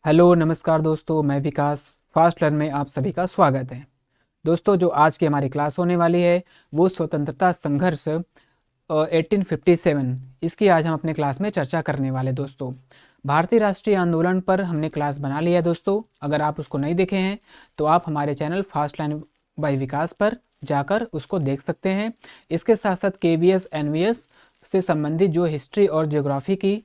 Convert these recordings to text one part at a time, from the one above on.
Hello नमस्कार दोस्तों, मैं विकास फास्ट लर्न में आप सभी का स्वागत है। दोस्तों, जो आज की हमारी क्लास होने वाली है वो स्वतंत्रता संघर्ष 1857, इसकी आज हम अपने क्लास में चर्चा करने वाले। दोस्तों, भारतीय राष्ट्रीय आंदोलन पर हमने क्लास बना लिया है। दोस्तों, अगर आप उसको नहीं देखे हैं तो आप हमारे channel Fast Learn by Vikas पर जाकर उसको देख सकते हैं। इसके साथ साथ केवीएस एनवीएस से संबंधित जो हिस्ट्री और ज्योग्राफी की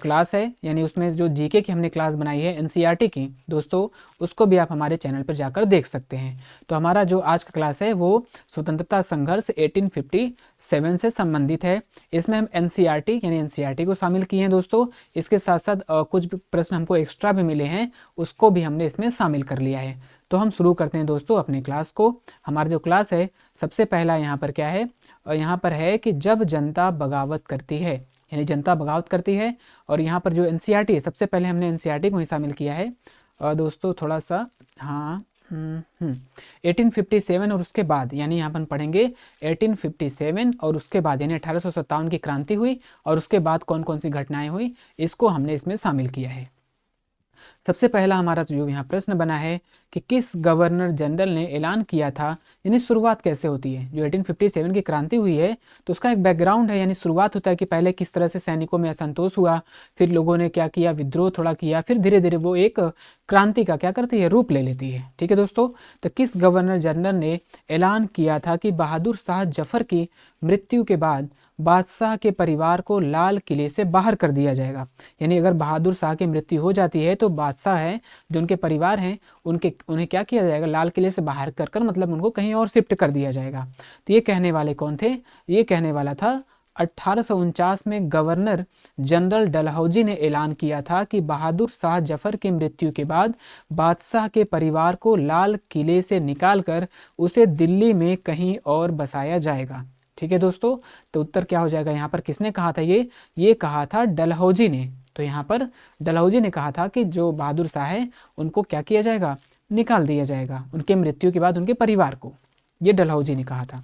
क्लास है, यानी उसमें जो जीके की हमने क्लास बनाई है एनसीईआरटी की, दोस्तों उसको भी आप हमारे चैनल पर जाकर देख सकते हैं। तो हमारा जो आज का क्लास है वो स्वतंत्रता संघर्ष 1857 से संबंधित है। इसमें हम एनसीईआरटी यानी एनसीईआरटी को शामिल किए हैं। दोस्तों, इसके साथ साथ कुछ प्रश्न हमको एक्स्ट्रा भी मिले हैं, उसको भी हमने इसमें शामिल कर लिया है। तो हम शुरू करते हैं दोस्तों अपनी क्लास को। हमारा जो क्लास है, सबसे पहला यहाँ पर क्या है, यहाँ पर है कि जब जनता बगावत करती है, यानी जनता बगावत करती है। और यहाँ पर जो एनसीईआरटी है, सबसे पहले हमने एनसीईआरटी को ही शामिल किया है। दोस्तों थोड़ा सा, हाँ 1857 और उसके बाद, यानी यहाँ पर हम पढ़ेंगे 1857 और उसके बाद, यानी 1857 की क्रांति हुई और उसके बाद कौन कौन सी घटनाएं हुई, इसको हमने इसमें शामिल किया है। सबसे पहला हमारा जो यहाँ प्रश्न बना है कि किस गवर्नर जनरल ने ऐलान किया था, यानी शुरुआत कैसे होती है। जो 1857 की क्रांति हुई है तो उसका एक बैकग्राउंड है, यानी शुरुआत होता है कि पहले किस तरह से सैनिकों में असंतोष हुआ, फिर लोगों ने क्या किया, विद्रोह थोड़ा किया, फिर धीरे धीरे वो एक क्रांति का क्या करती है, रूप ले लेती है। ठीक है दोस्तों, तो किस गवर्नर जनरल ने ऐलान किया था कि बहादुर शाह जफर की मृत्यु के बाद बादशाह के परिवार को लाल किले से बाहर कर दिया जाएगा। यानी अगर बहादुर शाह की मृत्यु हो जाती है तो बादशाह है, जो उनके परिवार हैं, उन्हें क्या किया जाएगा, लाल किले से बाहर कर कर मतलब उनको कहीं और शिफ्ट कर दिया जाएगा। तो ये कहने वाले कौन थे, ये कहने वाला था 1849 में गवर्नर जनरल डलहौजी ने ऐलान किया था कि बहादुर शाह जफर की मृत्यु के बाद बादशाह के परिवार को लाल किले से निकालकर उसे दिल्ली में कहीं और बसाया जाएगा। ठीक है दोस्तों, तो उत्तर क्या हो जाएगा, यहाँ पर किसने कहा था, ये कहा था डलहौजी ने। तो यहाँ पर डलहौजी ने कहा था कि जो बहादुर शाह है उनको क्या किया जाएगा, निकाल दिया जाएगा, उनके मृत्यु के बाद उनके परिवार को, ये डलहौजी ने कहा था।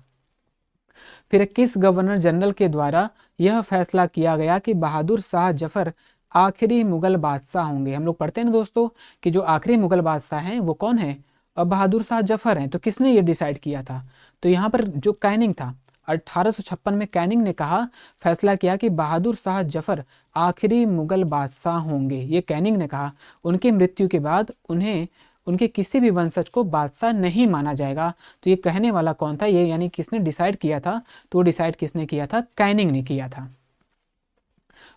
फिर किस गवर्नर जनरल के द्वारा यह फैसला किया गया कि बहादुर शाह जफर आखिरी मुगल बादशाह होंगे। हम लोग पढ़ते हैं ना दोस्तों कि जो आखिरी मुगल बादशाह हैं वो कौन है, अब बहादुर शाह जफर हैं। तो किसने ये डिसाइड किया था, तो यहाँ पर जो कैनिंग था, 1856 में कैनिंग ने कहा, फैसला किया कि बहादुर शाह जफर आखिरी मुगल बादशाह होंगे, ये कैनिंग ने कहा। उनकी मृत्यु के बाद उन्हें उनके किसी भी वंशज को बादशाह नहीं माना जाएगा। तो ये कहने वाला कौन था, ये यानी किसने डिसाइड किया था, तो डिसाइड किसने किया था, कैनिंग ने किया था।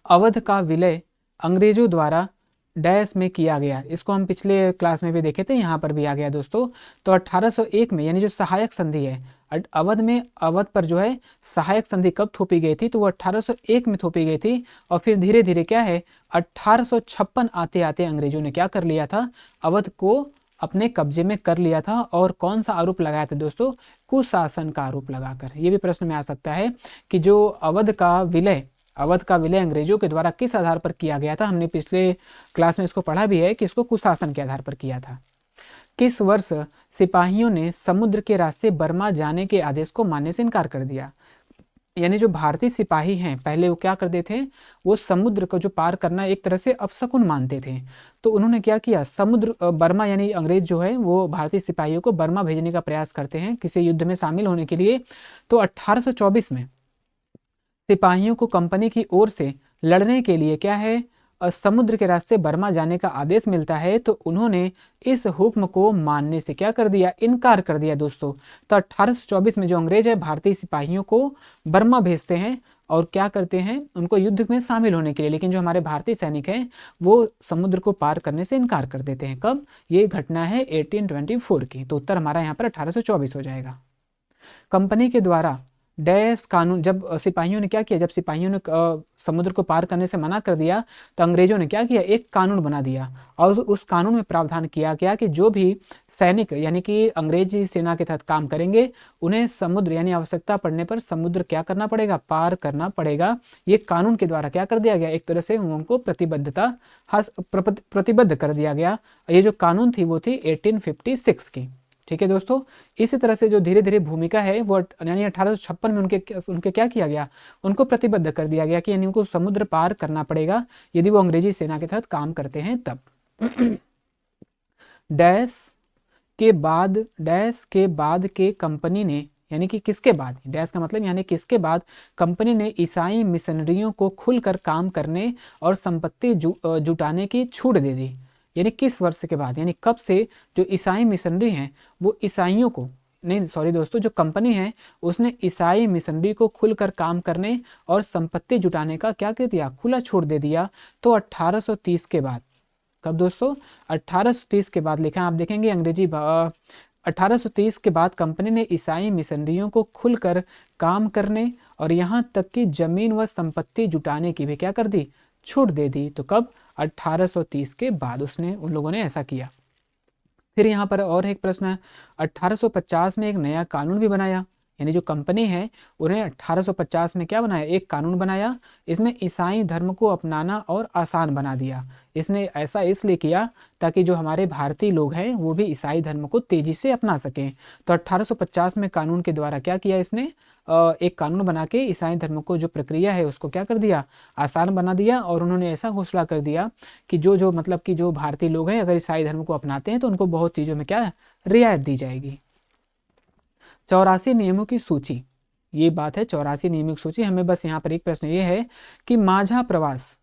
अवध का विलय अंग्रेजों द्वारा डैश में किया गया, इसको हम पिछले क्लास में भी देखे थे, यहाँ पर भी आ गया दोस्तों। तो 1801 में, यानी जो सहायक संधि है अवध में, अवध पर जो है सहायक संधि कब थोपी गई थी, तो वो 1801 में थोपी गई थी। और फिर धीरे धीरे क्या है, 1856 आते आते अंग्रेजों ने क्या कर लिया था, अवध को अपने कब्जे में कर लिया था। और कौन सा आरोप लगाया था दोस्तों, कुशासन का आरोप लगाकर। ये भी प्रश्न में आ सकता है कि जो अवध का विलय अंग्रेजों के द्वारा किस आधार पर किया गया था। हमने पिछले क्लास में इसको पढ़ा भी है कि इसको कुशासन के आधार पर किया था। किस वर्ष सिपाहियों ने समुद्र के रास्ते बर्मा जाने के आदेश को मानने से इनकार कर दिया। यानी जो भारतीय सिपाही हैं पहले वो क्या करते थे, वो समुद्र को जो पार करना एक तरह से अपशकुन मानते थे। तो उन्होंने क्या किया, समुद्र बर्मा, यानी अंग्रेज जो है वो भारतीय सिपाहियों को बर्मा भेजने का प्रयास करते हैं किसी युद्ध में शामिल होने के लिए। तो 1824 में सिपाहियों को कंपनी की ओर से लड़ने के लिए क्या है, समुद्र के रास्ते बर्मा जाने का आदेश मिलता है। तो उन्होंने इस हुक्म को मानने से क्या कर दिया, इनकार कर दिया दोस्तों। तो 1824 में जो अंग्रेज है भारतीय सिपाहियों को बर्मा भेजते हैं और क्या करते हैं, उनको युद्ध में शामिल होने के लिए, लेकिन जो हमारे भारतीय सैनिक हैं वो समुद्र को पार करने से इनकार कर देते हैं। कब, ये घटना है 1824 की। तो उत्तर हमारा यहाँ पर 1824 हो जाएगा। कंपनी के द्वारा डैश कानून, जब सिपाहियों ने क्या किया, जब सिपाहियों ने समुद्र को पार करने से मना कर दिया तो अंग्रेजों ने क्या किया, एक कानून बना दिया। और उस कानून में प्रावधान किया गया कि जो भी सैनिक यानी कि अंग्रेजी सेना के तहत काम करेंगे उन्हें समुद्र यानी आवश्यकता पड़ने पर समुद्र क्या करना पड़ेगा, पार करना पड़ेगा। ये कानून के द्वारा क्या कर दिया गया, एक तरह से उनको प्रतिबद्ध कर दिया गया। ये जो कानून थी वो थी 1856 की। ठीक है दोस्तों, इसी तरह से जो धीरे धीरे भूमिका है वो यानी 1856 में उनके क्या किया गया, उनको प्रतिबद्ध कर दिया गया कि यानी उनको समुद्र पार करना पड़ेगा यदि वो अंग्रेजी सेना के तहत काम करते हैं तब। डैश के बाद के कंपनी ने, यानी कि किसके बाद, डैश का मतलब यानी किसके बाद कंपनी ने ईसाई मिशनरियों को खुलकर काम करने और संपत्ति जुटाने की छूट दे दी। यानी किस वर्ष के बाद, यानी कब से जो ईसाई मिशनरी हैं वो ईसाइयों को, नहीं सॉरी दोस्तों, जो कंपनी है उसने ईसाई मिशनरी को खुलकर काम करने और संपत्ति जुटाने का क्या कर दिया, खुला छूट दे दिया। तो 1830 के बाद, कब दोस्तों, 1830 के बाद लिखा है, आप देखेंगे अंग्रेजी 1830 के बाद कंपनी ने ईसाई मिशनरियों को खुलकर काम करने और यहाँ तक कि जमीन व संपत्ति जुटाने की भी क्या कर दी, छूट दे दी। तो कब, 1830 के बाद उसने, उन लोगों ने ऐसा किया। फिर यहाँ पर और एक प्रश्न है, 1850 में एक नया कानून भी बनाया, यानी जो कंपनी है उन्हें 1850 में क्या बनाया, एक कानून बनाया। इसमें ईसाई धर्म को अपनाना और आसान बना दिया। इसने ऐसा इसलिए किया ताकि जो हमारे भारतीय लोग हैं वो भी ईसाई धर्म को तेजी से अपना सकें। तो 1850 में कानून के द्वारा क्या किया इसने, एक कानून बना के ईसाई धर्म को जो प्रक्रिया है उसको क्या कर दिया, आसान बना दिया। और उन्होंने ऐसा घोषणा कर दिया कि जो मतलब कि जो भारतीय लोग हैं अगर ईसाई धर्म को अपनाते हैं तो उनको बहुत चीज़ों में क्या रियायत दी जाएगी। 84 नियमों की सूची, ये बात है 84 नियमों की सूची। हमें बस यहाँ पर एक प्रश्न ये है कि माझा प्रवास,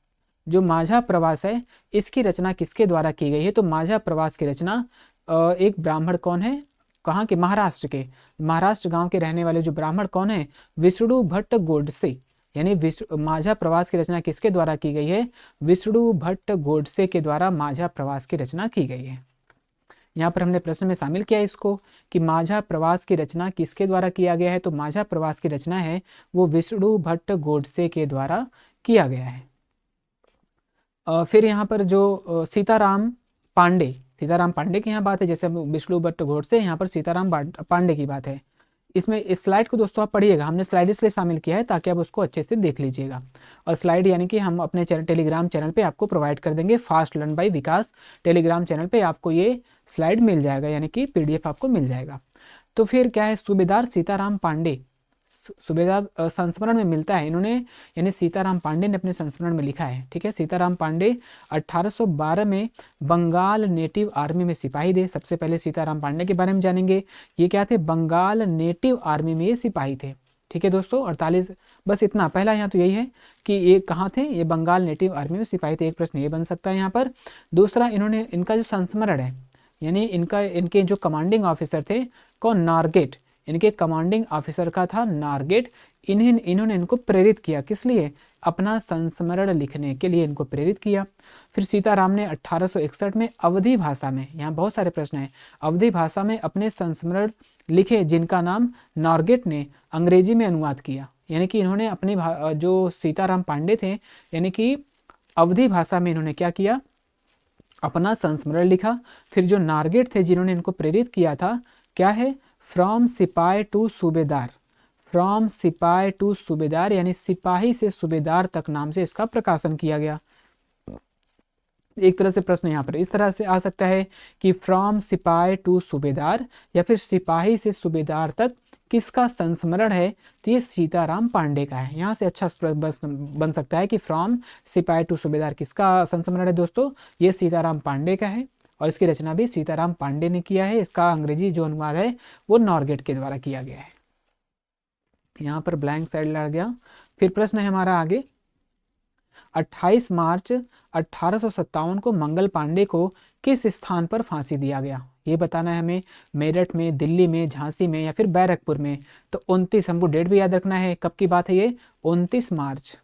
जो माझा प्रवास है इसकी रचना किसके द्वारा की गई है। तो माझा प्रवास की रचना एक ब्राह्मण कौन है, कहाँ के, महाराष्ट्र के, महाराष्ट्र गांव के रहने वाले जो ब्राह्मण कौन है, विष्णु भट्ट गोडसे। यानी माझा प्रवास की रचना किसके द्वारा की गई है, विष्णु भट्ट गोडसे के द्वारा माझा प्रवास की रचना की गई है। यहाँ पर हमने प्रश्न में शामिल किया इसको कि माझा प्रवास की रचना किसके द्वारा किया गया है। तो माझा प्रवास की रचना है वो विष्णु भट्ट गोडसे के द्वारा किया गया है। फिर यहाँ पर जो सीताराम पांडे की यहाँ बात है, जैसे विष्णु भट्ट गोडसे, यहाँ पर सीताराम पांडे की बात है। इसमें इस स्लाइड को दोस्तों आप पढ़िएगा, हमने स्लाइड इसलिए शामिल किया है ताकि आप उसको अच्छे से देख लीजिएगा। और स्लाइड यानी कि हम अपने टेलीग्राम चैनल पे आपको प्रोवाइड कर देंगे, fast Learn by Vikas Telegram channel पे आपको ये स्लाइड मिल जाएगा, यानी कि PDF आपको मिल जाएगा। तो फिर क्या है, सूबेदार सीताराम पांडे, सूबेदार संस्मरण में मिलता है इन्होंने, यानी सीताराम पांडे ने अपने संस्मरण में लिखा है। ठीक है, सीताराम पांडे 1812 में बंगाल नेटिव आर्मी में सिपाही थे। सबसे पहले सीताराम पांडे के बारे में जानेंगे, ये क्या थे, बंगाल नेटिव आर्मी में ये सिपाही थे। ठीक है दोस्तों, 48, बस इतना पहला यहाँ तो यही है कि ये कहाँ थे, ये बंगाल नेटिव आर्मी में सिपाही थे। एक प्रश्न ये बन सकता है यहाँ पर। दूसरा, इन्होंने इनका जो संस्मरण है, यानी इनके जो कमांडिंग ऑफिसर थे कौन, नारगेट, इनके कमांडिंग ऑफिसर का था नारगेट। इन्होंने इनको प्रेरित किया, किस लिए, अपना संस्मरण लिखने के लिए इनको प्रेरित किया। फिर सीताराम ने 1861 में अवधी भाषा में, यहाँ बहुत सारे प्रश्न हैं, अवधी भाषा में अपने संस्मरण लिखे जिनका नाम नारगेट ने अंग्रेजी में अनुवाद किया। यानी कि इन्होंने अपनी जो सीताराम पांडे थे यानी कि अवधी भाषा में इन्होंने क्या किया, अपना संस्मरण लिखा। फिर जो नारगेट थे जिन्होंने इनको प्रेरित किया था, क्या है, फ्रॉम सिपाही टू सूबेदार, फ्रॉम सिपाही टू सूबेदार, यानी सिपाही से सूबेदार तक नाम से इसका प्रकाशन किया गया। एक तरह से प्रश्न यहाँ पर इस तरह से आ सकता है कि फ्रॉम सिपाही टू सूबेदार या फिर सिपाही से सूबेदार तक किसका संस्मरण है, तो ये सीताराम पांडे का है। यहाँ से अच्छा बन सकता है कि फ्रॉम सिपाही टू सूबेदार किसका संस्मरण है दोस्तों, ये सीताराम पांडे का है और इसकी रचना भी सीताराम पांडे ने किया है। इसका अंग्रेजी जो अनुवाद है वो नॉरगेट के द्वारा किया गया है। यहाँ पर ब्लैंक साइड लग गया। फिर प्रश्न है हमारा आगे, 28 मार्च 1857 को मंगल पांडे को किस स्थान पर फांसी दिया गया, ये बताना है हमें। मेरठ में, दिल्ली में, झांसी में या फिर बैरकपुर में। तो 29, हमको डेट भी याद रखना है, कब की बात है ये, 29 मार्च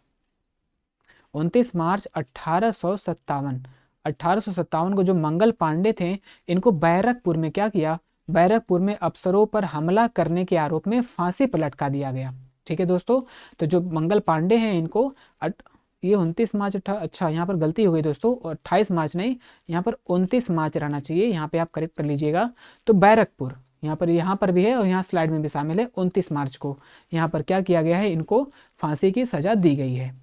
1857। 1857 को जो मंगल पांडे थे इनको बैरकपुर में क्या किया, बैरकपुर में अफसरों पर हमला करने के आरोप में फांसी पर लटका दिया गया। ठीक है दोस्तों, तो जो मंगल पांडे हैं इनको ये 29 मार्च, अच्छा यहाँ पर गलती हो गई दोस्तों, 28 मार्च नहीं, यहाँ पर 29 मार्च रहना चाहिए, यहाँ पे आप करेक्ट कर लीजिएगा। तो बैरकपुर यहाँ पर भी है और यहाँ स्लाइड में भी शामिल है, 29 मार्च को यहाँ पर क्या किया गया है, इनको फांसी की सजा दी गई है।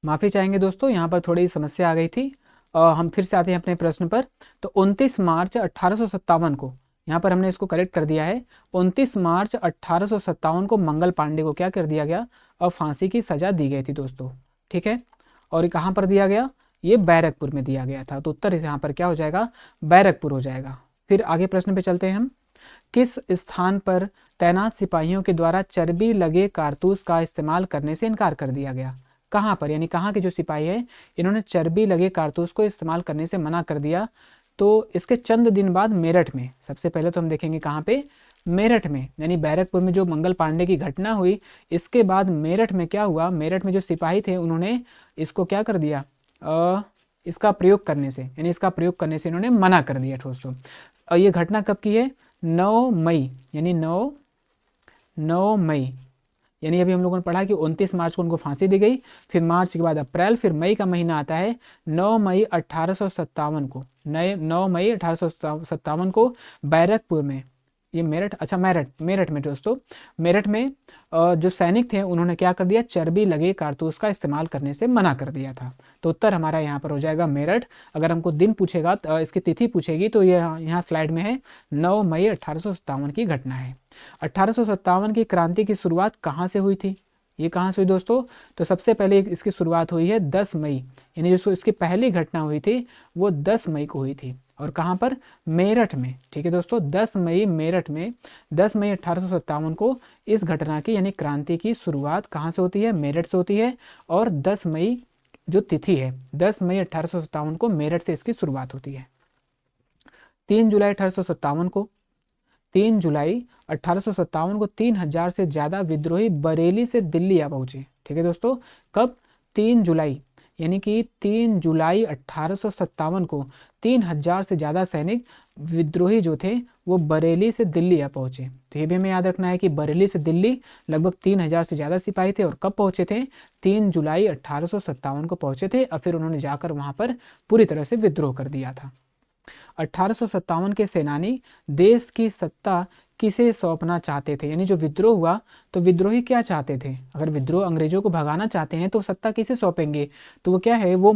माफ़ी चाहेंगे दोस्तों, यहाँ पर थोड़ी समस्या आ गई थी। हम फिर से आते हैं अपने प्रश्न पर। तो 29 मार्च 1857 को, यहाँ पर हमने इसको करेक्ट कर दिया है, 29 मार्च 1857 को मंगल पांडे को क्या कर दिया गया, और फांसी की सजा दी गई थी दोस्तों। ठीक है, और ये कहाँ पर दिया गया, ये बैरकपुर में दिया गया था। तो उत्तर यहाँ पर क्या हो जाएगा, बैरकपुर हो जाएगा। फिर आगे प्रश्न पे चलते हैं हम। किस स्थान पर तैनात सिपाहियों के द्वारा चर्बी लगे कारतूस का इस्तेमाल करने से इनकार कर दिया गया? कहाँ पर, यानी कहाँ के जो सिपाही हैं इन्होंने चर्बी लगे कारतूस को इस्तेमाल करने से मना कर दिया? तो इसके चंद दिन बाद मेरठ में, सबसे पहले तो हम देखेंगे कहाँ पे, मेरठ में, यानी बैरकपुर में जो मंगल पांडे की घटना हुई, इसके बाद मेरठ में क्या हुआ, मेरठ में जो सिपाही थे उन्होंने इसको क्या कर दिया, इसका प्रयोग करने से, यानी इसका प्रयोग करने से इन्होंने मना कर दिया दोस्तों। और ये घटना कब की है, 9 मई, यानी 9 मई, यानी अभी हम लोगों ने पढ़ा कि 29 मार्च को उनको फांसी दी गई, फिर मार्च के बाद अप्रैल, फिर मई का महीना आता है, 9 मई 1857 को, 9 मई 1857 को बैरकपुर में, ये मेरठ, अच्छा मेरठ में दोस्तों, मेरठ में जो सैनिक थे उन्होंने क्या कर दिया, चर्बी लगे कारतूस का इस्तेमाल करने से मना कर दिया था। तो उत्तर हमारा यहाँ पर हो जाएगा मेरठ। अगर हमको दिन पूछेगा, इसकी तिथि पूछेगी, तो ये यहाँ स्लाइड में है 9 मई 1857 की घटना है। 1857 की क्रांति की शुरुआत कहाँ से हुई थी, ये कहाँ से हुई दोस्तों? तो सबसे पहले इसकी शुरुआत हुई है 10 मई, यानी जो इसकी पहली घटना हुई थी वो 10 मई को हुई थी। और कहाँ पर, मेरठ में। ठीक है दोस्तों, 10 मई मेरठ में, 10 मई 1857 को इस घटना की यानी क्रांति की शुरुआत कहाँ से होती है, मेरठ से होती है। और 10 मई जो तिथि है, 10 मई 1857 को मेरठ से इसकी शुरुआत होती है। 3 जुलाई 1857 को, 3 जुलाई 1857 को 3000 से ज़्यादा विद्रोही बरेली से दिल्ली आ पहुंचे। ठीक है दोस्तों, कब, 3 जुलाई, यानी कि 3 जुलाई 1857 को 3000 से ज़्यादा सैनिक विद्रोही जो थे वो बरेली से दिल्ली आ पहुंचे। तो ये भी हमें याद रखना है कि बरेली से दिल्ली लगभग 3000 से ज़्यादा सिपाही थे। और कब पहुंचे थे, 3 जुलाई 1857 को पहुंचे थे। और फिर उन्होंने जाकर वहाँ पर पूरी तरह से विद्रोह कर दिया था। 1857 के सेनानी देश की सत्ता किसे सौंपना चाहते थे, यानी जो विद्रोह हुआ तो विद्रोही क्या चाहते थे, अगर विद्रोह अंग्रेजों को भगाना चाहते हैं तो सत्ता किसे सौंपेंगे, तो वो क्या है, वो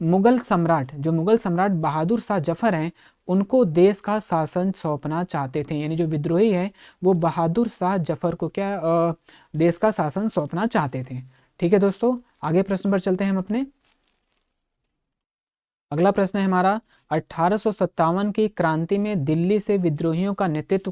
मुगल सम्राट, जो मुगल सम्राट बहादुर शाह जफर हैं उनको देश का शासन सौंपना चाहते थे। यानी जो विद्रोही है वो बहादुर शाह जफर को क्या देश का शासन सौंपना चाहते थे। ठीक है दोस्तों, आगे प्रश्न पर चलते हैं हम अपने। अगला प्रश्न है हमारा, 1857 की क्रांति में दिल्ली से विद्रोहियों का नेतृत्व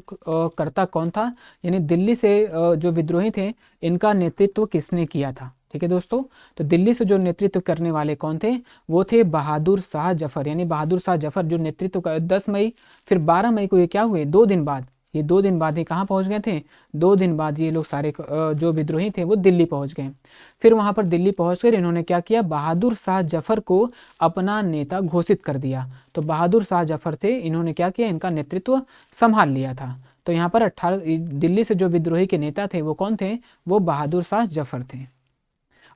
करता कौन था, यानी दिल्ली से जो विद्रोही थे इनका नेतृत्व किसने किया था। ठीक है दोस्तों, तो दिल्ली से जो नेतृत्व करने वाले कौन थे, वो थे बहादुर शाह जफर। यानी बहादुर शाह जफर जो नेतृत्व का 10 मई, फिर 12 मई को ये क्या हुए, 2 दिन बाद, ये 2 दिन बाद ही कहाँ पहुँच गए थे, 2 दिन बाद ये लोग सारे जो विद्रोही थे वो दिल्ली पहुँच गए। फिर वहाँ पर दिल्ली पहुँचकर इन्होंने क्या किया, बहादुर शाह जफर को अपना नेता घोषित कर दिया। तो बहादुर शाह जफर थे, इन्होंने क्या किया, इनका नेतृत्व संभाल लिया था। तो यहाँ पर 18 दिल्ली से जो विद्रोही के नेता थे वो कौन थे, वो बहादुर शाह जफर थे।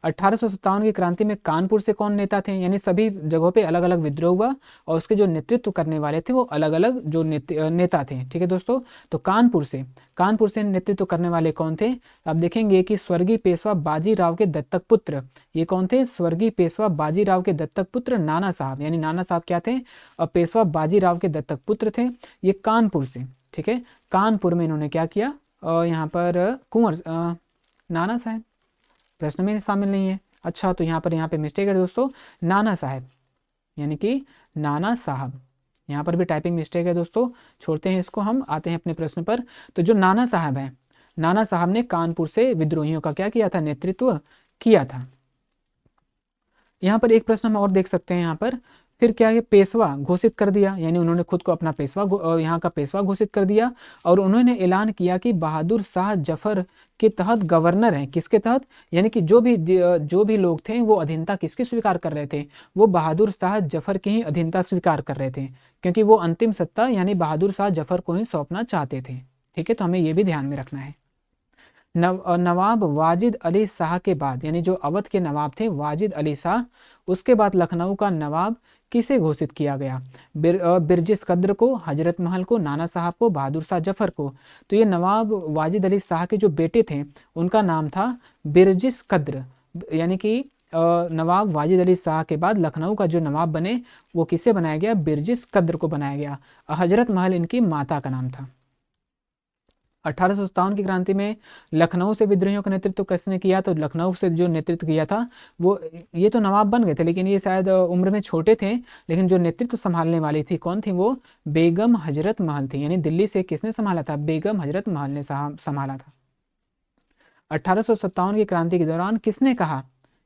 1857 की क्रांति में कानपुर से कौन नेता थे, यानी सभी जगहों पे अलग अलग विद्रोह हुआ और उसके जो नेतृत्व करने वाले थे वो अलग अलग जो नेता थे। ठीक है दोस्तों, तो कानपुर से नेतृत्व करने वाले कौन थे, आप देखेंगे कि स्वर्गीय पेशवा बाजीराव के दत्तक पुत्र, ये कौन थे, स्वर्गीय पेशवा बाजीराव के दत्तक पुत्र नाना साहब, यानी नाना साहब क्या थे, पेशवा बाजीराव के दत्तक पुत्र थे, ये कानपुर से। ठीक है, कानपुर में इन्होंने क्या किया, यहाँ पर कुंवर नाना साहब प्रश्न में शामिल नहीं है। अच्छा, तो यहाँ पे मिस्टेक है दोस्तों, नाना साहब, यानी कि नाना साहब, यहाँ पर भी टाइपिंग मिस्टेक है दोस्तों, छोड़ते हैं इसको, हम आते हैं अपने प्रश्न पर। तो जो नाना साहब हैं, नाना साहब ने कानपुर से विद्रोहियों का क्या किया था, नेतृत्व किया था। यहाँ पर एक प्रश्न हम और देख सकते हैं, यहाँ पर फिर क्या है, पेशवा घोषित कर दिया, यानी उन्होंने खुद को अपना पेशवा यहाँ का पेशवा घोषित कर दिया। और उन्होंने ऐलान किया कि बहादुर शाह जफर के तहत गवर्नर हैं, किसके तहत, यानी कि जो भी लोग थे वो अधीनता किसकी स्वीकार कर रहे थे, वो बहादुर शाह जफर की ही अधीनता स्वीकार कर रहे थे, क्योंकि वो अंतिम सत्ता यानी बहादुर शाह जफर को ही सौंपना चाहते थे। ठीक है, तो हमें ये भी ध्यान में रखना है। नवाब वाजिद अली शाह के बाद, यानी जो अवध के नवाब थे वाजिद अली शाह, उसके बाद लखनऊ का नवाब किसे घोषित किया गया, बिरजिस कद्र को, हजरत महल को, नाना साहब को, बहादुर शाह जफर को। तो ये नवाब वाजिद अली शाह के जो बेटे थे उनका नाम था बिरजिस कद्र, यानी कि नवाब वाजिद अली शाह के बाद लखनऊ का जो नवाब बने वो किसे बनाया गया, बिरजिस कद्र को बनाया गया। हजरत महल इनकी माता का नाम था। 1857 की क्रांति में लखनऊ से विद्रोहियों का नेतृत्व किसने किया? तो लखनऊ से जो नेतृत्व किया था वो, ये तो नवाब बन गए थे लेकिन ये शायद उम्र में छोटे थे, लेकिन जो नेतृत्व संभालने वाली थी कौन थी? वो बेगम हजरत महल थी। यानी दिल्ली से किसने संभाला था? बेगम हजरत महल ने संभाला था। 1857 की क्रांति के दौरान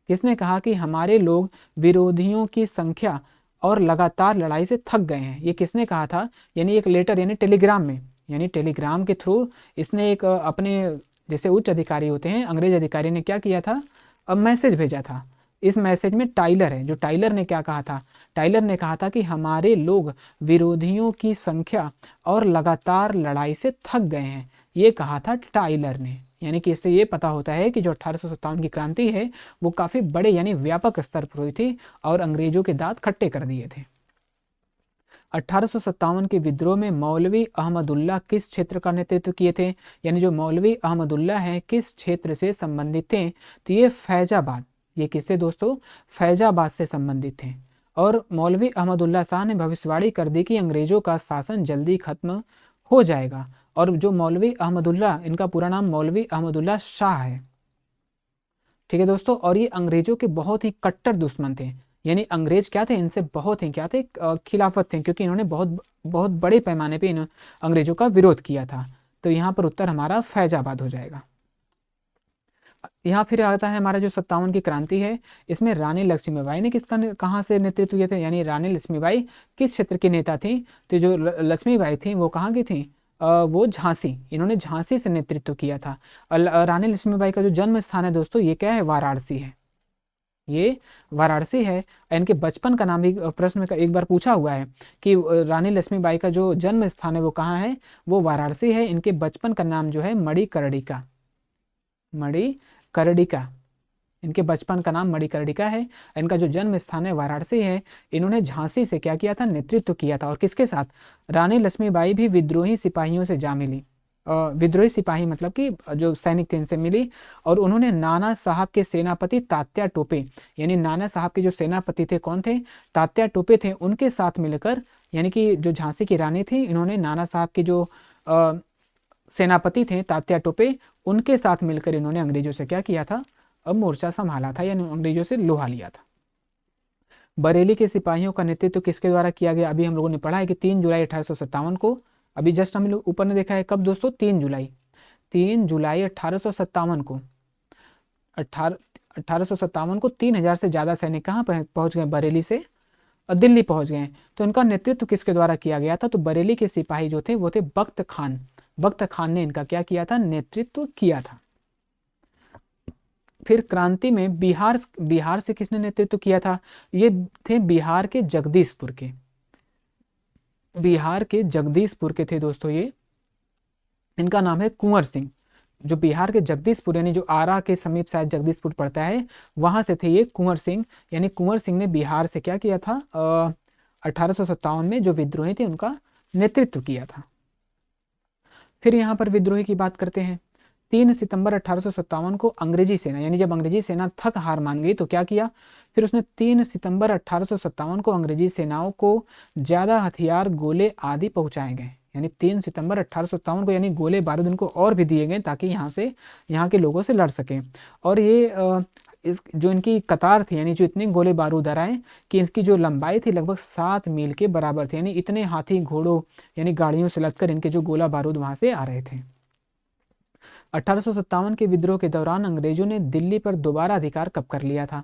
किसने कहा कि हमारे लोग विरोधियों की संख्या और लगातार लड़ाई से थक गए हैं? ये किसने कहा था? यानी एक लेटर, यानी टेलीग्राम में, यानी टेलीग्राम के थ्रू इसने एक अपने जैसे उच्च अधिकारी होते हैं, अंग्रेज अधिकारी ने क्या किया था? अब मैसेज भेजा था। इस मैसेज में टाइलर है, जो टाइलर ने क्या कहा था? टाइलर ने कहा था कि हमारे लोग विरोधियों की संख्या और लगातार लड़ाई से थक गए हैं। ये कहा था टाइलर ने। यानी कि इससे ये पता होता है कि जो 1857 की क्रांति है वो काफ़ी बड़े यानी व्यापक स्तर पर हुई थी और अंग्रेजों के दांत खट्टे कर दिए थे। 1857 के विद्रोह में मौलवी अहमदुल्ला किस क्षेत्र का नेतृत्व किए थे? यानी जो मौलवी अहमदुल्ला हैं किस क्षेत्र से संबंधित थे? तो ये फैजाबाद, ये किससे दोस्तों? फैजाबाद से संबंधित थे। और मौलवी अहमदुल्ला शाह ने भविष्यवाणी कर दी कि अंग्रेजों का शासन जल्दी खत्म हो जाएगा। और जो मौलवी अहमदुल्ला, इनका पूरा नाम मौलवी अहमदुल्ला शाह है, ठीक है दोस्तों। और ये अंग्रेजों के बहुत ही कट्टर दुश्मन थे। यानी अंग्रेज क्या थे? इनसे बहुत ही क्या थे? खिलाफत थे, क्योंकि इन्होंने बहुत बहुत बड़े पैमाने पे इन अंग्रेजों का विरोध किया था। तो यहाँ पर उत्तर हमारा फैजाबाद हो जाएगा। यहाँ फिर आता है हमारा जो 57 की क्रांति है, इसमें रानी लक्ष्मीबाई ने कहाँ से नेतृत्व किया था? यानी रानी लक्ष्मीबाई किस क्षेत्र की नेता थी? तो जो लक्ष्मीबाई थी वो कहाँ की थी? वो झांसी, इन्होंने झांसी से नेतृत्व किया था। रानी लक्ष्मीबाई का जो जन्म स्थान है दोस्तों, ये क्या है? वाराणसी है। ये वाराणसी है। इनके बचपन का नाम भी प्रश्न में एक बार पूछा हुआ है कि रानी लक्ष्मीबाई का जो जन्म स्थान है वो कहाँ है? वो वाराणसी है। इनके बचपन का नाम जो है मणिकर्णिका, मणिकर्णिका, इनके बचपन का नाम मणिकर्णिका है। इनका जो जन्म स्थान है वाराणसी है। इन्होंने झांसी से क्या किया था? नेतृत्व किया था। और किसके साथ? रानी लक्ष्मीबाई भी विद्रोही सिपाहियों से जा मिली। विद्रोही सिपाही मतलब कि जो सैनिक थे इनसे मिली। और उन्होंने नाना साहब के सेनापति तात्या टोपे, यानी नाना साहब के जो सेनापति थे कौन थे? तात्या टोपे थे। उनके साथ मिलकर, यानी कि जो झांसी की रानी थी, इन्होंने नाना साहब के जो सेनापति थे तात्या टोपे, उनके साथ मिलकर इन्होंने अंग्रेजों से क्या किया था? अब मोर्चा संभाला था, यानी अंग्रेजों से लोहा लिया था। बरेली के सिपाहियों का नेतृत्व किसके द्वारा किया गया? अभी हम लोगों ने पढ़ा है कि 3 जुलाई 1857 को, अभी जस्ट हम लोग ऊपर ने देखा है कब दोस्तों? 3 जुलाई, 3 जुलाई 1857 को, 1857 को 3000 से ज़्यादा सैनिक कहाँ पहुँच गए? बरेली से दिल्ली पहुँच गए। तो इनका नेतृत्व किसके द्वारा किया गया था? तो बरेली के सिपाही जो थे वो थे बख्त खान। बख्त खान ने इनका क्या किया था? नेतृत्व किया था। फिर क्रांति में बिहार से किसने नेतृत्व किया था? ये थे बिहार के जगदीशपुर के, बिहार के जगदीशपुर के थे दोस्तों ये। इनका नाम है कुंवर सिंह। जो बिहार के जगदीशपुर, यानी जो आरा के समीप शायद जगदीशपुर पड़ता है, वहां से थे ये कुंवर सिंह। यानी कुंवर सिंह ने बिहार से क्या किया था? 1857 में जो विद्रोही थे उनका नेतृत्व किया था। फिर यहाँ पर विद्रोही की बात करते हैं। 3 सितंबर 1857 को अंग्रेजी सेना, यानी जब अंग्रेजी सेना थक हार मान गई तो क्या किया? फिर उसने 3 सितंबर 1857 को अंग्रेजी सेनाओं को ज़्यादा हथियार, गोले आदि पहुंचाए गए। यानी 3 सितंबर 1857 को, यानी गोले बारूद इनको और भी दिए गए ताकि यहाँ के लोगों से लड़ सकें। और ये इस जो इनकी कतार थी, यानी जो इतने गोले बारूद आए कि इसकी जो लंबाई थी लगभग 7 मील के बराबर थी। यानी इतने हाथी घोड़ों यानी गाड़ियों से लगकर इनके जो गोला बारूद वहां से आ रहे थे। 1857 के विद्रोह के दौरान अंग्रेजों ने दिल्ली पर दोबारा अधिकार कब कर लिया था?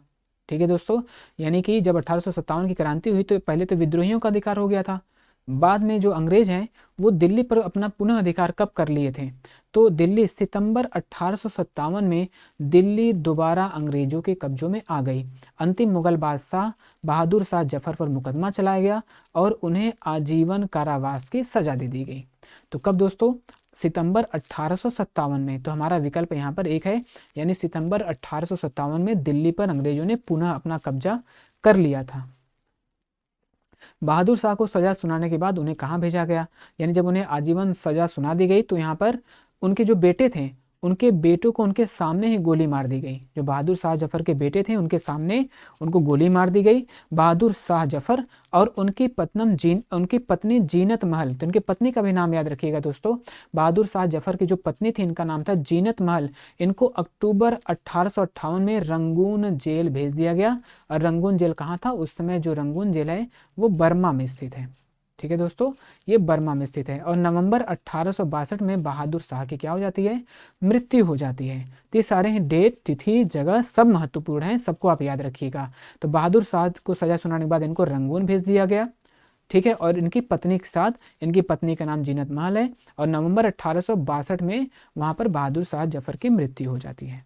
ठीक है दोस्तों, यानी कि जब 1857 की क्रांति हुई तो पहले तो विद्रोहियों का अधिकार हो गया था, बाद में जो अंग्रेज हैं वो दिल्ली पर अपना पुनः अधिकार कब कर लिए थे? तो दिल्ली सितंबर 1857 में दिल्ली दोबारा अंग्रेजों के कब्जों में आ गई। अंतिम मुगल बादशाह बहादुर शाह जफर पर मुकदमा चलाया गया और उन्हें आजीवन कारावास की सजा दे दी गई। तो कब दोस्तों? सितंबर 1857 में। तो हमारा विकल्प यहाँ पर एक है, यानी सितंबर 1857 में दिल्ली पर अंग्रेजों ने पुनः अपना कब्जा कर लिया था। बहादुर शाह को सजा सुनाने के बाद उन्हें कहाँ भेजा गया? यानी जब उन्हें आजीवन सजा सुना दी गई तो यहाँ पर उनके जो बेटे थे उनके बेटों को उनके सामने ही गोली मार दी गई। जो बहादुर शाह जफर के बेटे थे उनके सामने उनको गोली मार दी गई। बहादुर शाह जफर और उनकी पत्नी जीनत महल, तो उनकी पत्नी का भी नाम याद रखिएगा दोस्तों। बहादुर शाह जफर की जो पत्नी थी इनका नाम था जीनत महल। इनको अक्टूबर 1858 में रंगून जेल भेज दिया गया। और रंगून जेल कहाँ था उस समय? जो रंगून जेल है वो बर्मा में स्थित है। ठीक है दोस्तों, ये बर्मा में स्थित है। और नवंबर 1862 में बहादुर शाह की क्या हो जाती है? मृत्यु हो जाती है। तो ये सारे हैं डेट, तिथि, जगह सब महत्वपूर्ण हैं, सबको आप याद रखिएगा। तो बहादुर शाह को सजा सुनाने के बाद इनको रंगून भेज दिया गया। ठीक है, और इनकी पत्नी के साथ, इनकी पत्नी का नाम जीनत महल है। और नवंबर 1862 में वहां पर बहादुर शाह जफर की मृत्यु हो जाती है।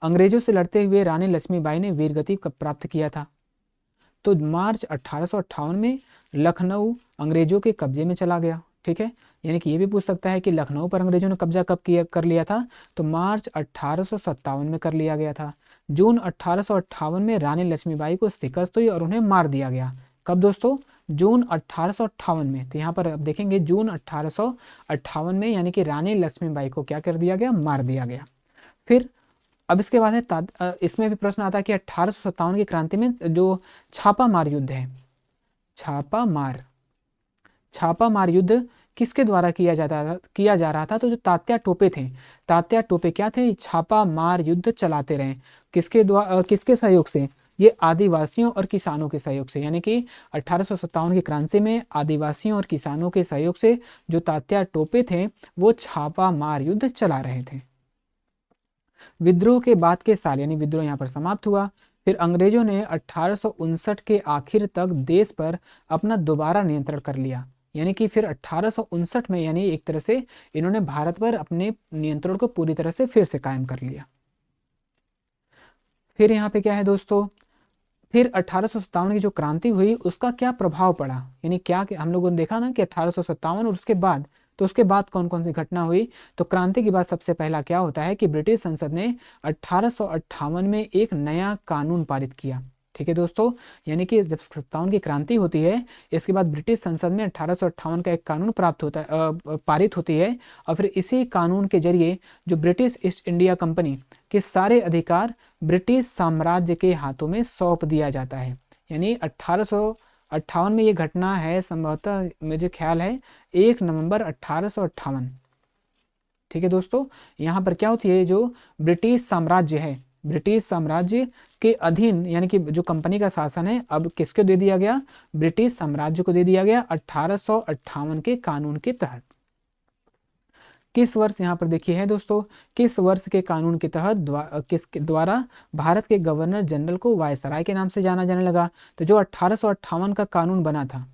अंग्रेजों से लड़ते हुए रानी लक्ष्मीबाई ने वीरगति कब प्राप्त किया था? तो मार्च 1858 में लखनऊ अंग्रेजों के कब्जे में चला गया। ठीक है, यानी कि ये भी पूछ सकता है कि लखनऊ पर अंग्रेजों ने कब्जा कब कर लिया था? तो मार्च 1857 में कर लिया गया था। जून 1858 में रानी लक्ष्मीबाई को शिकस्त हुई और उन्हें मार दिया गया। कब दोस्तों? जून 1858 में। तो यहाँ पर अब देखेंगे जून 1858 में, यानी कि रानी लक्ष्मीबाई को क्या कर दिया गया? मार दिया गया। फिर अब इसके बाद है इसमें भी प्रश्न आता है कि 1857 की क्रांति में जो छापा मार युद्ध है, छापा मार युद्ध किसके द्वारा किया जा रहा था? तो जो तात्या टोपे थे, तात्या टोपे क्या थे? छापा मार युद्ध चलाते रहे। किसके सहयोग से? ये आदिवासियों और किसानों के सहयोग से। यानी कि 1857 की क्रांति में आदिवासियों और किसानों के सहयोग से जो तात्या टोपे थे वो छापा मार युद्ध चला रहे थे। विद्रोह के बाद के साल, यानी विद्रोह यहाँ पर समाप्त हुआ। फिर अंग्रेजों ने 1859 के आखिर तक देश पर अपना दोबारा नियंत्रण कर लिया। यानी कि फिर 1859 में, यानी एक तरह से इन्होंने भारत पर अपने नियंत्रण को पूरी तरह से फिर से कायम कर लिया। फिर यहाँ पे क्या है दोस्तों? फिर 1857 की जो क्रांति हुई उसका क्या प्रभाव पड़ा? यानी क्या हम लोगों ने देखा ना कि 1857 और उसके बाद, तो उसके बाद कौन कौन सी घटना हुई? तो क्रांति के बाद सबसे पहला क्या होता है कि ब्रिटिश संसद ने 1858 में एक नया कानून पारित किया। ठीक है दोस्तों, यानी कि जब 57 की क्रांति होती है इसके बाद ब्रिटिश संसद में 1858 का एक कानून पारित होती है। और फिर इसी कानून के जरिए जो ब्रिटिश ईस्ट इंडिया कंपनी के सारे अधिकार ब्रिटिश साम्राज्य के हाथों में सौंप दिया जाता है। यानी 1858 में ये घटना है, संभवतः मुझे ख्याल है 1 नवंबर 1858। ठीक है दोस्तों, यहाँ पर क्या होती है? जो ब्रिटिश साम्राज्य है, ब्रिटिश साम्राज्य के अधीन, यानी कि जो कंपनी का शासन है अब किसको दे दिया गया? ब्रिटिश साम्राज्य को दे दिया गया 1858 के कानून के तहत। किस वर्ष यहाँ पर देखिए है दोस्तों, किस वर्ष के कानून के तहत किसके द्वारा भारत के गवर्नर जनरल को वायसराय के नाम से जाना जाने लगा? तो जो 1858 का कानून बना था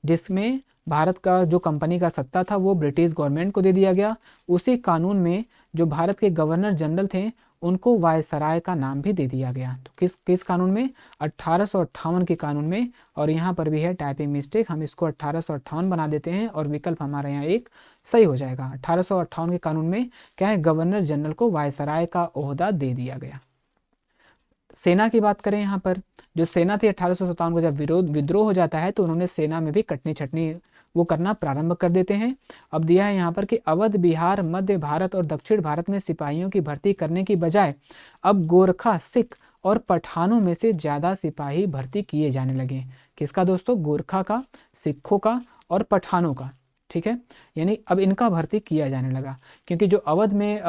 जिसमें भारत का जो कंपनी का सत्ता था वो ब्रिटिश गवर्नमेंट को दे दिया गया, उसी कानून में जो भारत के गवर्नर जनरल थे उनको वायसराय का नाम भी दे दिया गया। तो किस किस कानून में? 1858 के कानून में। और यहाँ पर भी है टाइपिंग मिस्टेक, हम इसको 1858 बना देते हैं और विकल्प हमारा यहाँ एक सही हो जाएगा। 1858 के कानून में क्या है? गवर्नर जनरल को वायसराय का ओहदा दे दिया गया। सेना की बात करें यहाँ पर, जो सेना थी 1857 को जब विद्रोह हो जाता है तो उन्होंने सेना में भी कटनी छटनी वो करना प्रारंभ कर देते हैं। अब दिया है यहाँ पर कि अवध, बिहार, मध्य भारत और दक्षिण भारत में सिपाहियों की भर्ती करने की बजाय अब गोरखा, सिख और पठानों में से ज़्यादा सिपाही भर्ती किए जाने लगे। किसका दोस्तों? गोरखा का, सिखों का और पठानों का। ठीक है, यानी अब इनका भर्ती किया जाने लगा क्योंकि जो अवध में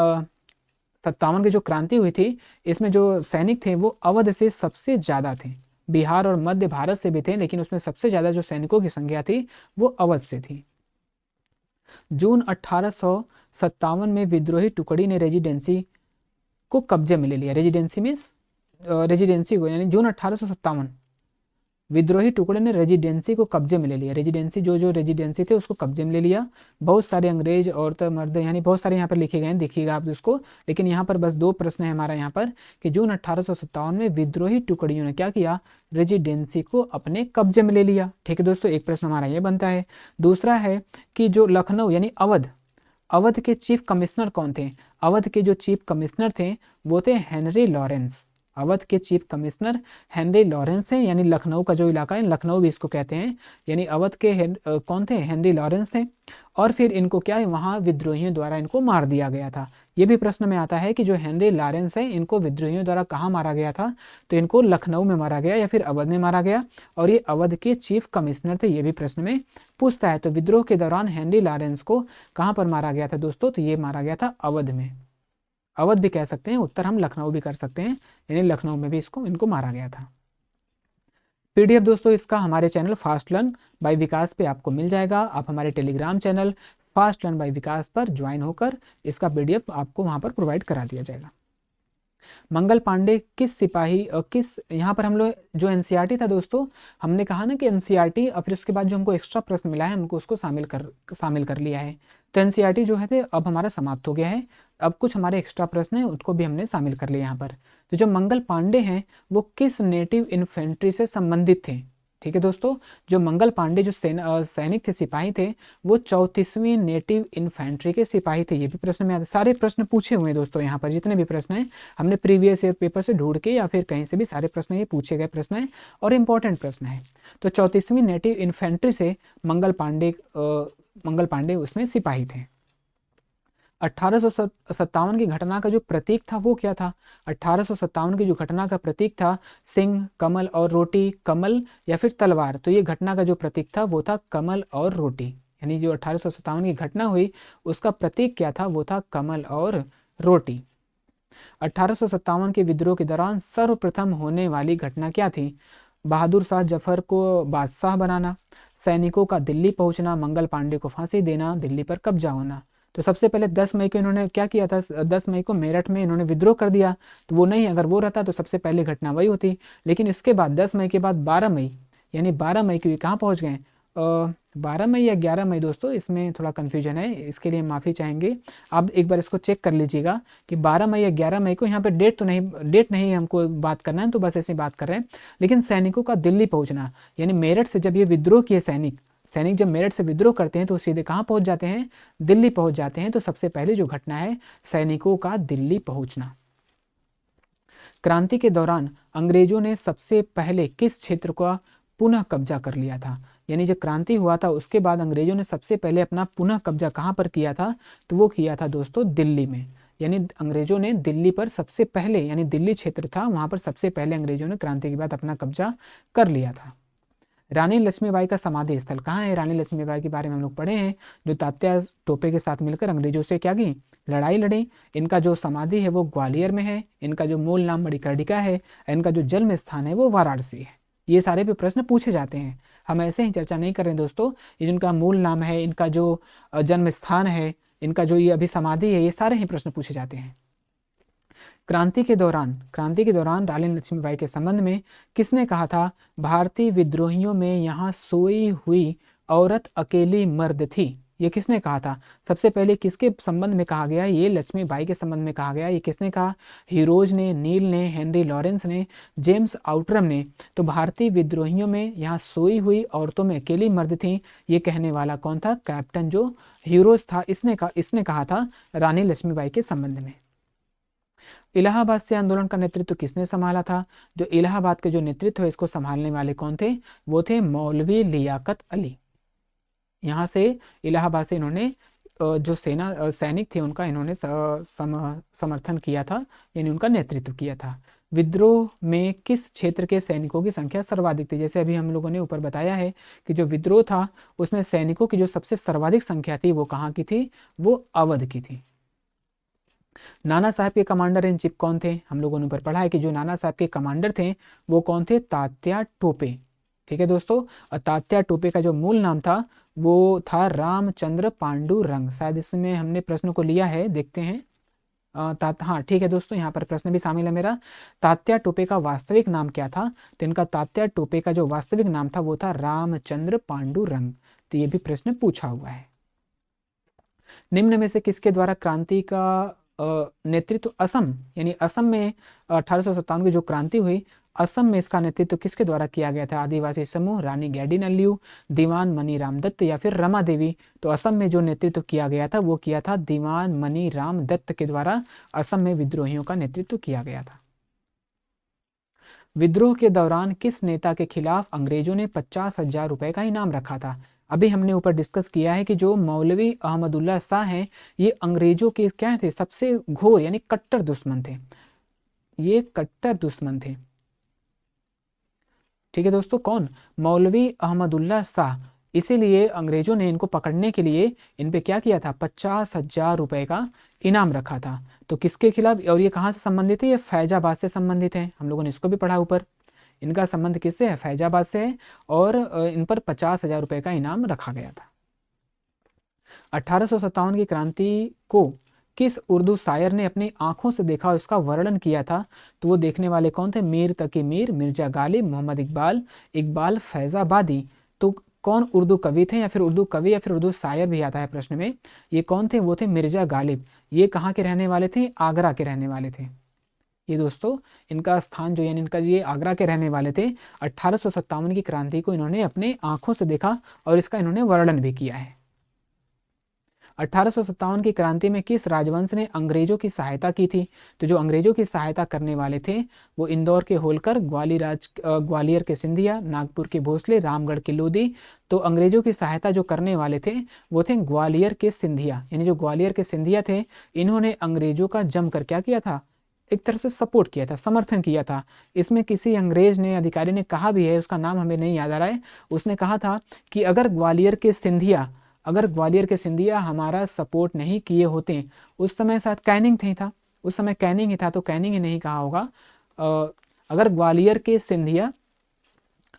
57 की जो क्रांति हुई थी इसमें जो सैनिक थे वो अवध से सबसे ज़्यादा थे। बिहार और मध्य भारत से भी थे लेकिन उसमें सबसे ज़्यादा जो सैनिकों की संख्या थी वो अवध से थी। जून 1857 में विद्रोही टुकड़ी ने रेजिडेंसी को कब्जे में ले लिया। रेजिडेंसी को, यानी जून 1857 विद्रोही टुकड़े ने रेजिडेंसी को कब्जे में ले लिया। जो रेजिडेंसी थे उसको कब्जे में ले लिया। बहुत सारे अंग्रेज, औरत, मर्द, यानी बहुत सारे यहाँ पर लिखे गए हैं, देखिएगा आप उसको। लेकिन यहाँ पर बस 2 प्रश्न है हमारा यहाँ पर कि जून 1857 में विद्रोही टुकड़ियों ने क्या किया? रेजिडेंसी को अपने कब्जे में ले लिया। ठीक है दोस्तों, एक प्रश्न हमारा ये बनता है। दूसरा है कि जो लखनऊ यानी अवध के चीफ कमिश्नर कौन थे? अवध के जो चीफ कमिश्नर थे वो थे हेनरी लॉरेंस। अवध के चीफ कमिश्नर हेनरी लॉरेंस थे, यानी लखनऊ का जो इलाका है, लखनऊ भी इसको कहते हैं, यानी अवध के कौन थे, हेनरी लॉरेंस थे। और फिर इनको क्या है, वहाँ विद्रोहियों द्वारा इनको मार दिया गया था। ये भी प्रश्न में आता है कि जो हेनरी लॉरेंस है इनको विद्रोहियों द्वारा कहाँ मारा गया था, तो इनको लखनऊ में मारा गया या फिर अवध में मारा गया, और ये अवध के चीफ कमिश्नर थे, ये भी प्रश्न में पूछता है। तो विद्रोह के दौरान हेनरी लॉरेंस को कहाँ पर मारा गया था दोस्तों, तो ये मारा गया था अवध में। अवध भी कह सकते हैं, उत्तर हम लखनऊ भी कर सकते हैं, यानी लखनऊ में भी इनको मारा गया था। पीडीएफ दोस्तों इसका हमारे channel Fast Learn by Vikas पे आपको मिल जाएगा। आप हमारे Telegram channel Fast Learn by Vikas पर ज्वाइन होकर इसका पीडीएफ आपको वहां पर प्रोवाइड करा दिया जाएगा। मंगल पांडे किस सिपाही किस, यहाँ पर हम लोग जो एनसीईआरटी था दोस्तों, हमने कहा ना कि एनसीईआरटी और फिर उसके बाद जो हमको एक्स्ट्रा प्रश्न मिला है हमको उसको शामिल कर लिया है। तो एनसीईआरटी जो है थे अब हमारा समाप्त हो गया है। अब कुछ हमारे एक्स्ट्रा प्रश्न हैं उसको भी हमने शामिल कर लिया यहाँ पर। तो जो मंगल पांडे हैं वो किस नेटिव इन्फेंट्री से संबंधित थे, ठीक है दोस्तों। जो मंगल पांडे जो सैनिक थे, सिपाही थे, वो 34वीं नेटिव इन्फेंट्री के सिपाही थे। ये भी प्रश्न में आते, सारे प्रश्न पूछे हुए हैं दोस्तों, यहाँ पर जितने भी प्रश्न हैं हमने प्रीवियस ईयर पेपर से ढूंढ के या फिर कहीं से भी सारे प्रश्न ये पूछे गए प्रश्न हैं और इंपॉर्टेंट प्रश्न है। तो 34वीं नेटिव इन्फेंट्री से मंगल पांडे उसमें सिपाही थे। 1857 की घटना का जो प्रतीक था वो क्या था, 1857 की जो घटना का प्रतीक था सिंह, कमल और रोटी, कमल या फिर तलवार। तो ये घटना का जो प्रतीक था वो था कमल और रोटी, यानी जो 1857 की घटना हुई उसका प्रतीक क्या था, वो था कमल और रोटी। 1857 के विद्रोह के दौरान सर्वप्रथम होने वाली घटना क्या थी, बहादुर शाह जफर को बादशाह बनाना, सैनिकों का दिल्ली पहुंचना, मंगल पांडे को फांसी देना, दिल्ली पर कब्जा होना। तो सबसे पहले 10 मई को इन्होंने क्या किया था, 10 मई को मेरठ में इन्होंने विद्रोह कर दिया। तो वो नहीं, अगर वो रहता तो सबसे पहली घटना वही होती। लेकिन इसके बाद 10 मई के बाद 12 मई, यानी 12 मई को ये कहाँ पहुँच गए, 12 मई या 11 मई दोस्तों, इसमें थोड़ा कन्फ्यूजन है, इसके लिए माफ़ी चाहेंगे। आप एक बार इसको चेक कर लीजिएगा कि 12 मई या 11 मई को, यहाँ पे डेट नहीं हमको बात करना है, तो बस ऐसे बात कर रहे हैं। लेकिन सैनिकों का दिल्ली पहुँचना, यानी मेरठ से जब ये विद्रोह किए सैनिक जब मेरठ से विद्रोह करते हैं तो सीधे कहाँ पहुँच जाते हैं, दिल्ली पहुँच जाते हैं। तो सबसे पहले जो घटना है सैनिकों का दिल्ली पहुँचना। क्रांति के दौरान अंग्रेजों ने सबसे पहले किस क्षेत्र का पुनः कब्जा कर लिया था, यानी जब क्रांति हुआ था उसके बाद अंग्रेजों ने सबसे पहले अपना पुनः कब्जा कहाँ पर किया था, तो वो किया था दोस्तों दिल्ली में। यानी अंग्रेजों ने दिल्ली पर सबसे पहले, यानी दिल्ली क्षेत्र था वहाँ पर सबसे पहले अंग्रेजों ने क्रांति के बाद अपना कब्जा कर लिया था। रानी लक्ष्मीबाई का समाधि स्थल कहाँ है, रानी लक्ष्मीबाई के बारे में हम लोग पढ़े हैं, जो तात्या टोपे के साथ मिलकर अंग्रेजों से क्या की, लड़ाई लड़ी। इनका जो समाधि है वो ग्वालियर में है, इनका जो मूल नाम मणिकर्णिका है, इनका जो जन्म स्थान है वो वाराणसी है। ये सारे भी प्रश्न पूछे जाते हैं, हम ऐसे ही चर्चा नहीं कर रहे हैं दोस्तों। ये जिनका मूल नाम है, इनका जो जन्म स्थान है, इनका जो ये अभी समाधि है, ये सारे ही प्रश्न पूछे जाते हैं। क्रांति के दौरान रानी लक्ष्मीबाई के संबंध में किसने कहा था, भारतीय विद्रोहियों में यहाँ सोई हुई औरत अकेली मर्द थी, ये किसने कहा था। सबसे पहले किसके संबंध में कहा गया, ये लक्ष्मीबाई के संबंध में कहा गया। ये किसने कहा, हीरोज ने, नील ने, हेनरी लॉरेंस ने, जेम्स आउटरम ने। तो भारतीय विद्रोहियों में यहाँ सोई हुई औरतों में अकेली मर्द थी, ये कहने वाला कौन था, कैप्टन जो हीरोज था, इसने कहा था रानी लक्ष्मीबाई के संबंध में। इलाहाबाद से आंदोलन का नेतृत्व किसने संभाला था, जो इलाहाबाद के जो नेतृत्व है इसको संभालने वाले कौन थे, वो थे मौलवी लियाकत अली। यहाँ से इलाहाबाद से इन्होंने जो सैनिक थे उनका इन्होंने समर्थन किया था, यानी उनका नेतृत्व किया था। विद्रोह में किस क्षेत्र के सैनिकों की संख्या सर्वाधिक थी, जैसे अभी हम लोगों ने ऊपर बताया है कि जो विद्रोह था उसमें सैनिकों की जो सबसे सर्वाधिक संख्या थी वो कहाँ की थी, वो अवध की थी। नाना साहब के कमांडर इन चीफ कौन थे, हम लोगों ने ऊपर पढ़ा है कि जो नाना साहब के कमांडर थे वो कौन थे, तात्या टोपे। ठीक है दोस्तों, और तात्या टोपे का जो मूल नाम था वो था रामचंद्र पांडुरंग। शायद इसमें हमने प्रश्न को लिया है, देखते हैं। हाँ ठीक है दोस्तों, यहाँ पर प्रश्न भी शामिल है मेरा। तात्या टोपे का वास्तविक नाम क्या था, तो इनका तात्या टोपे का जो वास्तविक नाम था वो था रामचंद्र पांडुरंग। तो ये भी प्रश्न पूछा हुआ है। निम्न में से किसके द्वारा क्रांति का नेतृत्व असम, यानी असम में 1857 की जो क्रांति हुई, असम में इसका नेतृत्व किसके द्वारा किया गया था, आदिवासी समूह, रानी गैडिनल्यू, दीवान मनीराम दत्त या फिर रमा देवी। तो असम में जो नेतृत्व किया गया था वो किया था दीवान मनीराम दत्त के द्वारा असम में विद्रोहियों का नेतृत्व किया गया था। विद्रोह के दौरान किस नेता के खिलाफ अंग्रेजों ने 50,000 रुपए का इनाम रखा था? अभी हमने ऊपर डिस्कस किया है कि जो मौलवी अहमदुल्ला शाह हैं ये अंग्रेजों के क्या थे, सबसे घोर यानी कट्टर दुश्मन थे। ये कट्टर दुश्मन थे। ठीक है दोस्तों, कौन? मौलवी अहमदुल्ला शाह। इसीलिए अंग्रेजों ने इनको पकड़ने के लिए इन पे क्या किया था, 50,000 रुपए का इनाम रखा था। तो किसके खिलाफ, और ये कहाँ से संबंधित है? ये फैजाबाद से संबंधित है। हम लोगों ने इसको भी पढ़ा ऊपर। इनका संबंध किससे है? फैजाबाद से है। और इन पर 50,000 रुपए का इनाम रखा गया था। 1857 की क्रांति को किस उर्दू शायर ने अपनी आंखों से देखा और इसका वर्णन किया था? तो वो देखने वाले कौन थे? मीर तकी मीर, मिर्जा गालिब, मोहम्मद इकबाल, इकबाल फैजाबादी। तो कौन उर्दू कवि थे, या फिर उर्दू कवि या फिर उर्दू शायर भी आता है प्रश्न में। ये कौन थे? वो थे मिर्जा गालिब। ये कहाँ के रहने वाले थे? आगरा के रहने वाले थे। ये दोस्तों इनका स्थान जो, यानी इनका ये आगरा के रहने वाले थे। 1857 की क्रांति को इन्होंने अपने आंखों से देखा और इसका इन्होंने वर्णन भी किया है। 1857 की क्रांति में किस राजवंश ने अंग्रेजों की सहायता की थी? तो जो अंग्रेजों की सहायता करने वाले थे वो इंदौर के होलकर, ग्वालियर के सिंधिया, नागपुर के भोसले, रामगढ़ के लोधी। तो अंग्रेजों की सहायता जो करने वाले थे वो थे ग्वालियर के सिंधिया। यानी जो ग्वालियर के सिंधिया थे इन्होंने अंग्रेजों का जमकर क्या किया था, एक तरह से सपोर्ट किया था, समर्थन किया था। इसमें किसी अंग्रेज ने, अधिकारी ने कहा भी है, उसका नाम हमें नहीं याद आ रहा है, उसने कहा था कि अगर ग्वालियर के सिंधिया हमारा सपोर्ट नहीं किए होते, उस समय शायद कैनिंग नहीं था, उस समय कैनिंग ही था, तो कैनिंग ही नहीं कहा होगा। अगर ग्वालियर के सिंधिया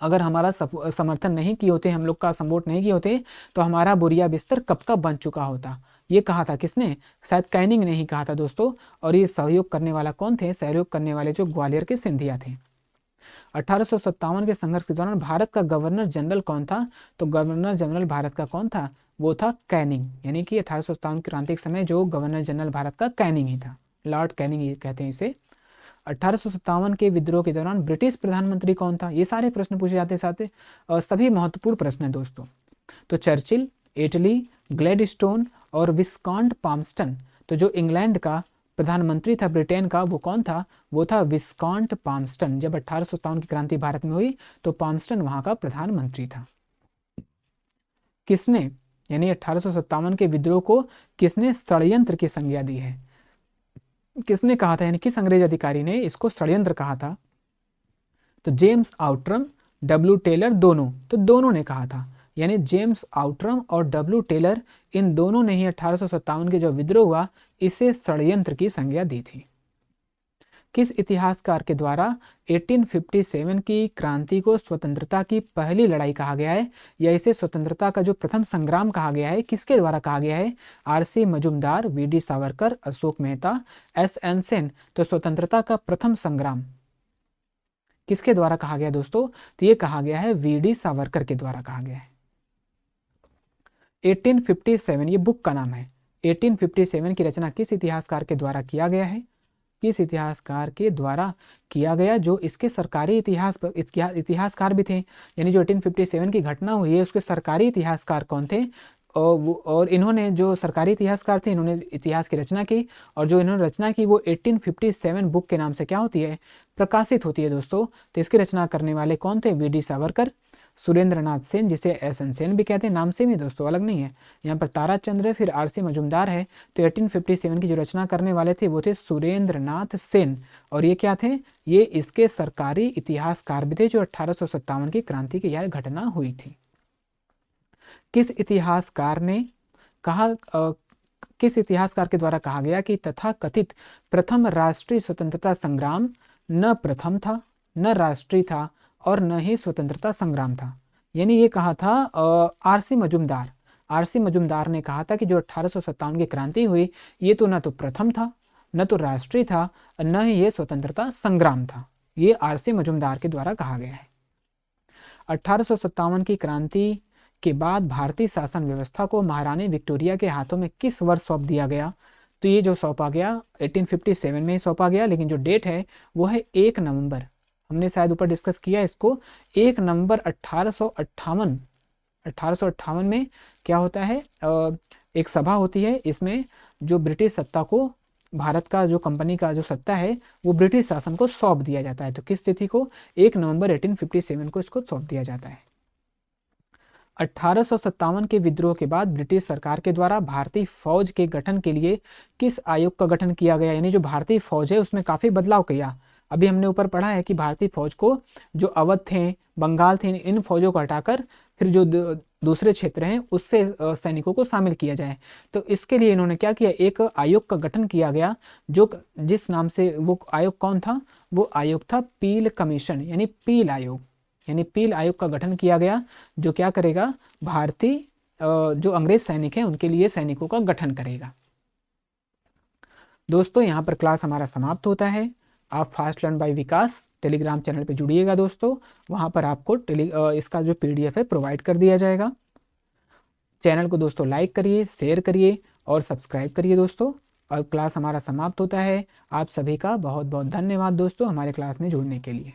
अगर हमारा समर्थन नहीं किए होते, हम लोग का सपोर्ट नहीं किए होते, तो हमारा बोरिया बिस्तर कब का बन चुका होता। ये कहा था किसने? शायद कैनिंग ने ही कहा था दोस्तों। और ये सहयोग करने वाला कौन थे? सहयोग करने वाले जो ग्वालियर के सिंधिया थे। 1857 के संघर्ष के दौरान भारत का गवर्नर जनरल कौन था? तो गवर्नर जनरल भारत का कौन था? वो था कैनिंग। यानी कि 1857 क्रांति के समय जो गवर्नर जनरल भारत का कैनिंग ही था, लॉर्ड कैनिंग ये कहते हैं इसे। 1857 के विद्रोह के दौरान ब्रिटिश प्रधानमंत्री कौन था? ये सारे प्रश्न पूछे जाते साथ सभी महत्वपूर्ण प्रश्न है दोस्तों। तो चर्चिल, एटली, ग्लैडस्टोन और विस्कॉन्ट पाम्स्टन। तो जो इंग्लैंड का प्रधानमंत्री था, ब्रिटेन का, वो कौन था? वो था विस्कॉन्ट पाम्स्टन। जब 1857 की क्रांति भारत में हुई तो पाम्स्टन वहां का प्रधानमंत्री था। किसने, यानी 1857 के विद्रोह को किसने षड्यंत्र की संज्ञा दी है? किसने कहा था, यानी किस अंग्रेज अधिकारी ने इसको षड्यंत्र कहा था? तो जेम्स आउट्रम, डब्ल्यू टेलर, दोनों। तो दोनों ने कहा था, यानी जेम्स आउट्रम और डब्ल्यू टेलर, इन दोनों ने ही 1857 के जो विद्रोह हुआ इसे षड्यंत्र की संज्ञा दी थी। किस इतिहासकार के द्वारा 1857 की क्रांति को स्वतंत्रता की पहली लड़ाई कहा गया है, या इसे स्वतंत्रता का जो प्रथम संग्राम कहा गया है, किसके द्वारा कहा गया है? आरसी मजुमदार, वीडी सावरकर, अशोक मेहता, एसएन सेन। तो स्वतंत्रता का प्रथम संग्राम किसके द्वारा कहा गया दोस्तों? तो ये कहा गया है वीडी सावरकर के द्वारा कहा गया है। 1857 ये बुक का नाम है। 1857 की रचना किस इतिहासकार के द्वारा किया गया है? किस इतिहासकार के द्वारा किया गया? जो इसके सरकारी इतिहासकार भी थे, यानी जो 1857 की घटना हुई है उसके सरकारी इतिहासकार कौन थे? और इन्होंने, जो सरकारी इतिहासकार थे, इन्होंने इतिहास की रचना की, और जो इन्होंने रचना की वो 1857 बुक के नाम से क्या होती है? प्रकाशित होती है दोस्तों। तो इसकी रचना करने वाले कौन थे? वीडी सावरकर, सुरेंद्र नाथ सेन, जिसे एसएन सेन भी कहते हैं, नाम से भी दोस्तों, अलग नहीं है। यहाँ पर ताराचंद्र है, फिर आरसी मजुमदार है। तो 1857 की जो रचना करने वाले थे वो थे सुरेंद्र नाथ सेन। और ये क्या थे? ये इसके सरकारी इतिहासकार भी थे जो 1857 की क्रांति की यह घटना हुई थी। किस इतिहासकार ने कहा, किस इतिहासकार के द्वारा कहा गया कि तथाकथित प्रथम राष्ट्रीय स्वतंत्रता संग्राम न प्रथम था, न राष्ट्रीय था, और न ही स्वतंत्रता संग्राम था? यानी ये कहा था आरसी मजुमदार ने कहा था कि जो 1857 की क्रांति हुई ये तो न तो प्रथम था, न तो राष्ट्रीय था, न ही ये स्वतंत्रता संग्राम था। ये आरसी मजुमदार के द्वारा कहा गया है। 1857 की क्रांति के बाद भारतीय शासन व्यवस्था को महारानी विक्टोरिया के हाथों में किस वर्ष सौंप दिया गया? तो ये जो सौंपा गया 1857 में ही सौंपा गया, लेकिन जो डेट है वो है 1 नवंबर। हमने शायद ऊपर डिस्कस किया इसको। 1 नवंबर 1858 में क्या होता है? एक सभा होती है, इसमें जो ब्रिटिश सत्ता को भारत का जो कंपनी का जो सत्ता है वो ब्रिटिश शासन को सौंप दिया जाता है। तो किस तिथि को? 1 नवंबर 1857 को इसको सौंप दिया जाता है। 1857 के विद्रोह के बाद ब्रिटिश सरकार के द्वारा भारतीय फौज के गठन के लिए किस आयोग का गठन किया गया? यानी जो भारतीय फौज है उसमें काफ़ी बदलाव किया। अभी हमने ऊपर पढ़ा है कि भारतीय फौज को जो अवध थे, बंगाल थे, इन फौजों को हटाकर फिर जो दूसरे क्षेत्र हैं उससे सैनिकों को शामिल किया जाए। तो इसके लिए इन्होंने क्या किया? एक आयोग का गठन किया गया, जो जिस नाम से वो आयोग कौन था? वो आयोग था पील कमीशन, यानी पील आयोग। यानी पील आयोग का गठन किया गया, जो क्या करेगा? भारतीय जो अंग्रेज सैनिक हैं उनके लिए सैनिकों का गठन करेगा। दोस्तों यहाँ पर क्लास हमारा समाप्त होता है। आप fast Learn by Vikas Telegram channel पे जुड़िएगा दोस्तों, वहाँ पर आपको इसका जो PDF है प्रोवाइड कर दिया जाएगा। चैनल को दोस्तों लाइक करिए, शेयर करिए और सब्सक्राइब करिए दोस्तों। और क्लास हमारा समाप्त होता है। आप सभी का बहुत बहुत धन्यवाद दोस्तों हमारे क्लास में जुड़ने के लिए।